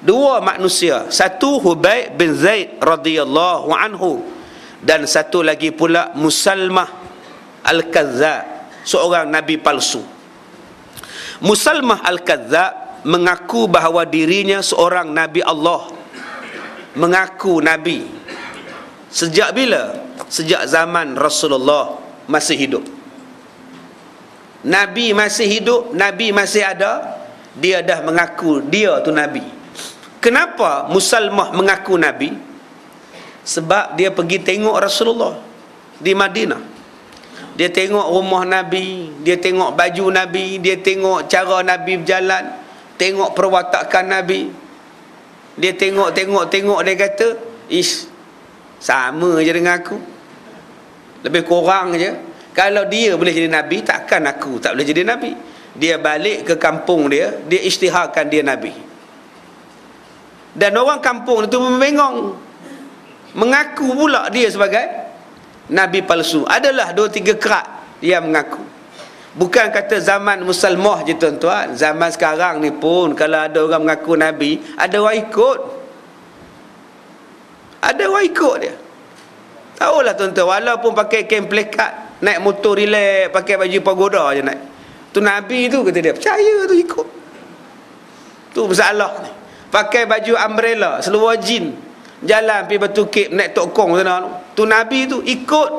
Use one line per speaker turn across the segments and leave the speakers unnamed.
dua manusia, satu Hubaib bin Zaid radhiyallahu anhu, dan satu lagi pula Musalmah Al-Kazzab, seorang nabi palsu. Musalmah Al-Kazzab mengaku bahawa dirinya seorang nabi Allah. Mengaku nabi. Sejak bila? Sejak zaman Rasulullah masih hidup. Nabi masih hidup, nabi masih ada, dia dah mengaku dia tu nabi. Kenapa Musalmah mengaku nabi? Sebab dia pergi tengok Rasulullah di Madinah. Dia tengok rumah Nabi, dia tengok baju Nabi, dia tengok cara Nabi berjalan, tengok perwatakan Nabi. Dia tengok, dia kata, ish, sama je dengan aku, lebih kurang je. Kalau dia boleh jadi Nabi, takkan aku tak boleh jadi Nabi. Dia balik ke kampung dia isytiharkan dia Nabi. Dan orang kampung itu membengong, mengaku pula dia sebagai nabi palsu. Adalah 2-3 kerat yang mengaku. Bukan kata zaman Musalmah je tuan-tuan. Zaman sekarang ni pun kalau ada orang mengaku nabi, ada orang ikut. Ada orang ikut dia. Tahulah tuan-tuan, walaupun pakai kain plekat, naik motor relax, pakai baju pagoda je naik, tu nabi tu, kata dia, percaya tu, ikut. Tu masalah ni. Pakai baju umbrella, seluar jin, jalan pergi Batu Kek, naik Tok Kong sana tu, nabi tu, ikut.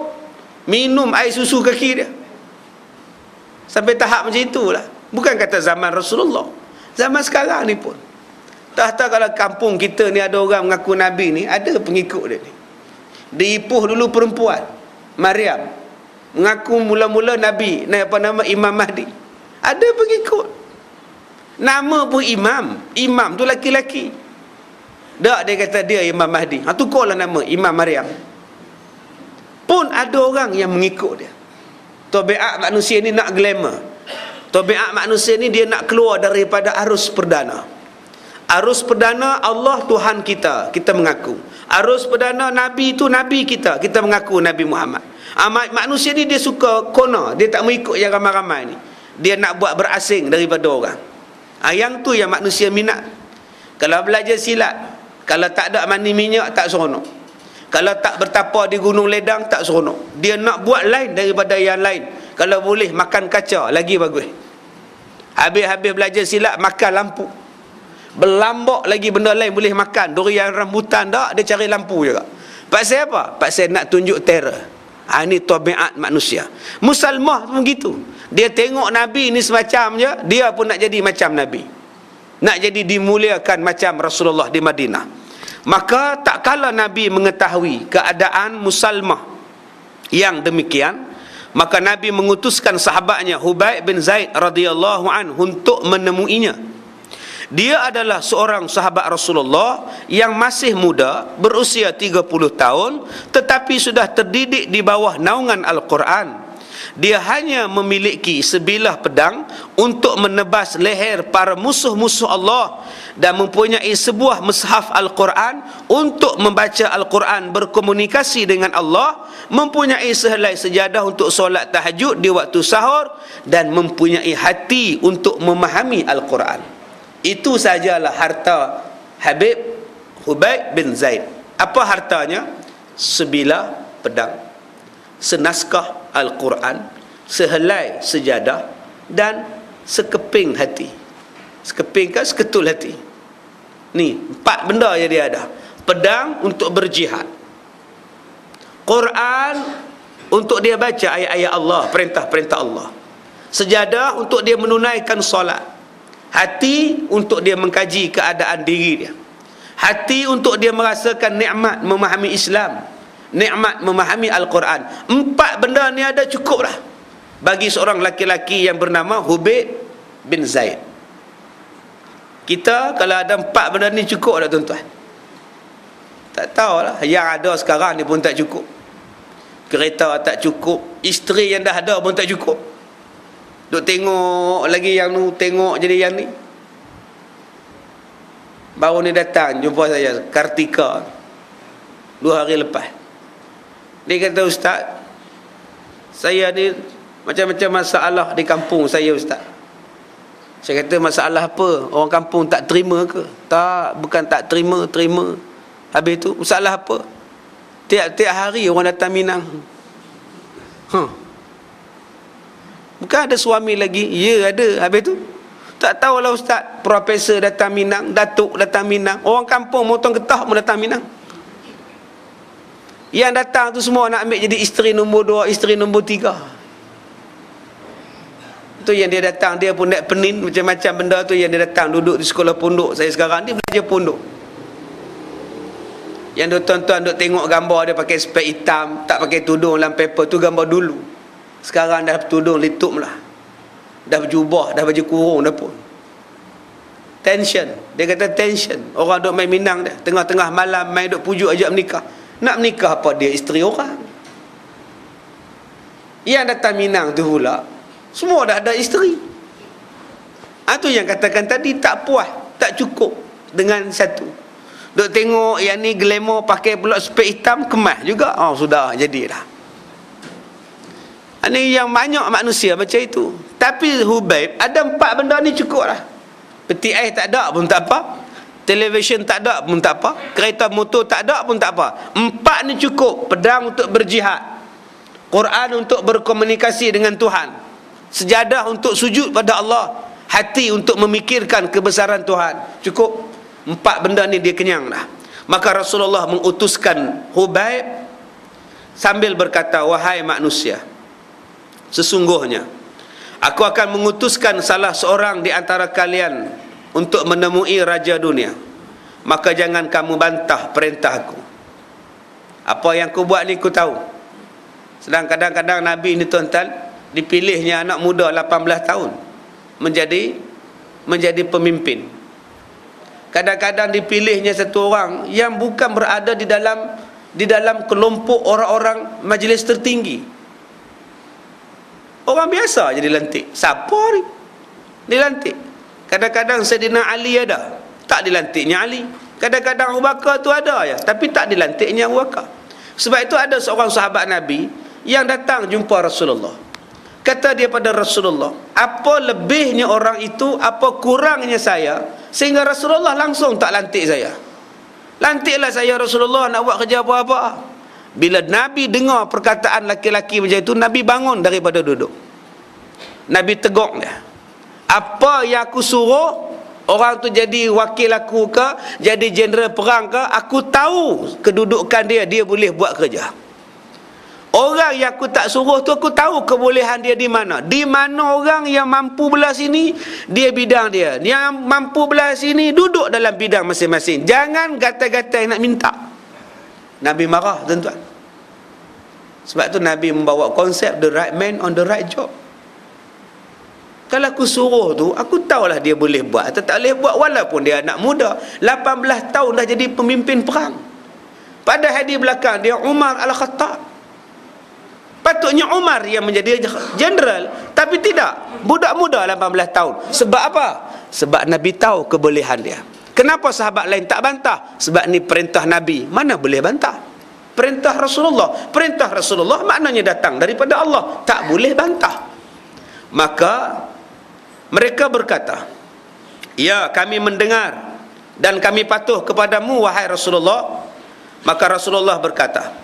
Minum air susu kaki dia. Sampai tahap macam itulah. Bukan kata zaman Rasulullah, zaman sekarang ni pun. Tak tahu kalau kampung kita ni ada orang mengaku nabi ni, ada pengikut dia ni. Di Ipoh dulu perempuan Maryam mengaku mula-mula nabi, nama Imam Mahdi. Ada pengikut. Nama pun Imam tu laki-laki. Tak, dia kata dia Imam Mahdi. Tukarlah nama Imam Maryam. Pun ada orang yang mengikut dia. Tabiat manusia ni nak glamour. Tabiat manusia ni dia nak keluar daripada arus perdana. Arus perdana Allah Tuhan kita, kita mengaku. Arus perdana Nabi tu Nabi kita, kita mengaku Nabi Muhammad. Manusia ni dia suka kona, dia tak mengikut yang ramai-ramai ni. Dia nak buat berasing daripada orang. Yang tu yang manusia minat. Kalau belajar silat, kalau tak ada mandi minyak, tak seronok. Kalau tak bertapa di Gunung Ledang, tak seronok. Dia nak buat lain daripada yang lain. Kalau boleh makan kaca, lagi bagus. Habis-habis belajar silat, makan lampu. Berlambak lagi benda lain boleh makan. Durian rambutan tak, dia cari lampu juga. Pasal apa? Pasal nak tunjuk terror. Ini tabiat manusia. Musalmah pun begitu. Dia tengok Nabi ni semacam je, dia pun nak jadi macam Nabi. Nak jadi dimuliakan macam Rasulullah di Madinah. Maka tak kala Nabi mengetahui keadaan Musalmah yang demikian, maka Nabi mengutuskan sahabatnya Hubaib bin Zaid radhiyallahu anhu untuk menemuinya. Dia adalah seorang sahabat Rasulullah yang masih muda, berusia 30 tahun, tetapi sudah terdidik di bawah naungan Al-Quran. Dia hanya memiliki sebilah pedang untuk menebas leher para musuh-musuh Allah, dan mempunyai sebuah mushaf Al-Quran untuk membaca Al-Quran, berkomunikasi dengan Allah, mempunyai sehelai sejadah untuk solat tahajud di waktu sahur, dan mempunyai hati untuk memahami Al-Quran. Itu sajalah harta Habib Hubaib bin Zaid. Apa hartanya? Sebilah pedang, senaskah Al-Quran, sehelai sejadah, dan sekeping hati. Sekeping kan seketul hati. Ni 4 benda yang dia ada. Pedang untuk berjihad, Quran untuk dia baca ayat-ayat Allah, perintah-perintah Allah, sejadah untuk dia menunaikan solat, hati untuk dia mengkaji keadaan diri dia, hati untuk dia merasakan nikmat memahami Islam, nikmat memahami Al-Quran. 4 benda ni ada, cukup dah bagi seorang laki-laki yang bernama Hubaib bin Zaid. Kita kalau ada 4 benda ni cukup dah tuan-tuan? Tak tahulah. Yang ada sekarang ni pun tak cukup. Kereta tak cukup, isteri yang dah ada pun tak cukup. Duk tengok lagi yang tu, tengok jadi yang ni. Baru ni datang jumpa saya Kartika 2 hari lepas. Dia kata, Ustaz, saya ni macam-macam masalah di kampung saya, Ustaz. Saya kata masalah apa? Orang kampung tak terima ke? Tak, bukan tak terima, terima. Habis tu masalah apa? Tiap-tiap hari orang datang Minang. Bukan ada suami lagi? Ya ada. Habis tu tak tahulah ustaz, profesor datang Minang, datuk datang Minang, orang kampung motong getah pun datang Minang. Yang datang tu semua nak ambil jadi isteri nombor 2, isteri nombor 3. Tu yang dia datang, dia pun nak penin macam-macam benda tu yang dia datang duduk di sekolah pondok saya sekarang, dia belajar pondok. Yang dia tuan-tuan duk tengok gambar dia pakai spek hitam, tak pakai tudung dalam paper tu gambar dulu. Sekarang dah tudung litup lah. Dah berjubah, dah baju kurung dah pun. Tension. Dia kata tension. Orang duk main Minang dia, tengah-tengah malam main duk pujuk ajak menikah. Nak menikah apa dia isteri orang. Yang datang Minang tu pula semua dah ada isteri. Itu yang katakan tadi, tak puas, tak cukup dengan satu. Duk tengok yang ni glamour pakai pula spek hitam, kemas juga. Sudah jadi dah. Ini yang banyak manusia macam itu. Tapi Hubaib ada 4 benda ni cukup lah. Peti ais tak ada pun tak apa, televisyen tak ada pun tak apa, kereta motor tak ada pun tak apa. 4 ni cukup. Pedang untuk berjihad, Quran untuk berkomunikasi dengan Tuhan, sejadah untuk sujud pada Allah, hati untuk memikirkan kebesaran Tuhan. Cukup 4 benda ni dia kenyang dah. Maka Rasulullah mengutuskan Hubaib sambil berkata, wahai manusia, sesungguhnya aku akan mengutuskan salah seorang di antara kalian untuk menemui raja dunia. Maka jangan kamu bantah perintah aku. Apa yang aku buat ni aku tahu. Sedang kadang-kadang Nabi ni tuan-tuan, dipilihnya anak muda 18 tahun menjadi pemimpin. Kadang-kadang dipilihnya satu orang yang bukan berada di dalam kelompok orang-orang majlis tertinggi. Orang biasa je dilantik. Siapa ni dilantik? Kadang-kadang Saidina Ali ada, tak dilantiknya Ali. Kadang-kadang Abu Bakar tu ada ya, tapi tak dilantiknya Abu Bakar. Sebab itu ada seorang sahabat Nabi yang datang jumpa Rasulullah. Kata dia pada Rasulullah, apa lebihnya orang itu, apa kurangnya saya, sehingga Rasulullah langsung tak lantik saya. Lantiklah saya Rasulullah, nak buat kerja apa-apa. Bila Nabi dengar perkataan laki-laki macam itu, Nabi bangun daripada duduk. Nabi tegur dia. Apa yang aku suruh orang tu jadi wakil aku ke, jadi jeneral perang ke, aku tahu kedudukan dia, dia boleh buat kerja. Orang yang aku tak suruh tu, aku tahu kebolehan dia di mana. Di mana orang yang mampu belah sini, dia bidang dia. Yang mampu belah sini, duduk dalam bidang masing-masing. Jangan gatai-gatai nak minta. Nabi marah tuan-tuan. Sebab tu Nabi membawa konsep the right man on the right job. Kalau aku suruh tu, aku tahulah dia boleh buat atau tak boleh buat, walaupun dia anak muda 18 tahun dah jadi pemimpin perang. Padahal di belakang dia Umar Al-Khattab. Patutnya Umar yang menjadi jeneral, tapi tidak, budak muda 18 tahun. Sebab apa? Sebab Nabi tahu kebolehan dia. Kenapa sahabat lain tak bantah? Sebab ni perintah Nabi, mana boleh bantah? Perintah Rasulullah. Perintah Rasulullah maknanya datang daripada Allah, tak boleh bantah. Maka mereka berkata, ya, kami mendengar dan kami patuh kepadamu wahai Rasulullah. Maka Rasulullah berkata,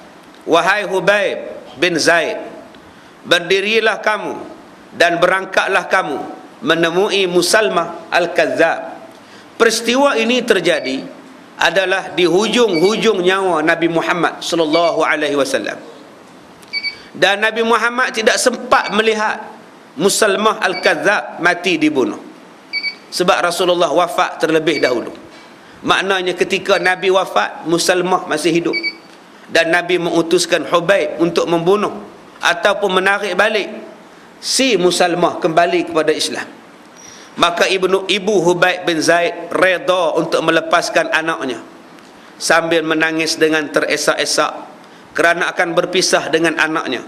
wahai Hubaib bin Zaid, berdirilah kamu dan berangkatlah kamu menemui Musalmah Al-Kazzab. Peristiwa ini terjadi adalah di hujung-hujung nyawa Nabi Muhammad sallallahu alaihi wasallam. Dan Nabi Muhammad tidak sempat melihat Musalmah Al-Kazzab mati dibunuh. Sebab Rasulullah wafat terlebih dahulu. Maknanya ketika Nabi wafat, Musalmah masih hidup. Dan Nabi mengutuskan Hubaib untuk membunuh ataupun menarik balik si Musalmah kembali kepada Islam. Maka ibu Hubaib bin Zaid reda untuk melepaskan anaknya sambil menangis dengan teresak-esak kerana akan berpisah dengan anaknya.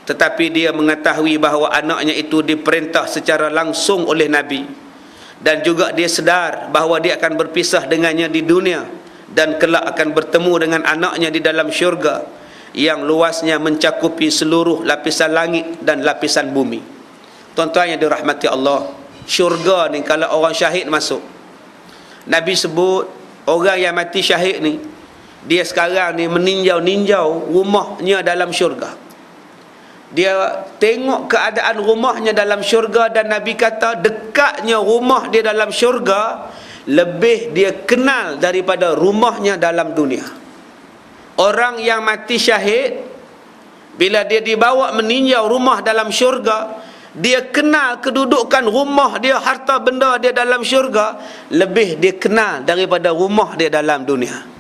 Tetapi dia mengetahui bahawa anaknya itu diperintah secara langsung oleh Nabi, dan juga dia sedar bahawa dia akan berpisah dengannya di dunia dan kelak akan bertemu dengan anaknya di dalam syurga yang luasnya mencakupi seluruh lapisan langit dan lapisan bumi. Tuan-tuan yang dirahmati Allah, syurga ni kalau orang syahid masuk. Nabi sebut orang yang mati syahid ni, dia sekarang ni meninjau-ninjau rumahnya dalam syurga. Dia tengok keadaan rumahnya dalam syurga, dan Nabi kata dekatnya rumah dia dalam syurga lebih dia kenal daripada rumahnya dalam dunia. Orang yang mati syahid, bila dia dibawa meninjau rumah dalam syurga, dia kenal kedudukan rumah dia, harta benda dia dalam syurga, lebih dia kenal daripada rumah dia dalam dunia.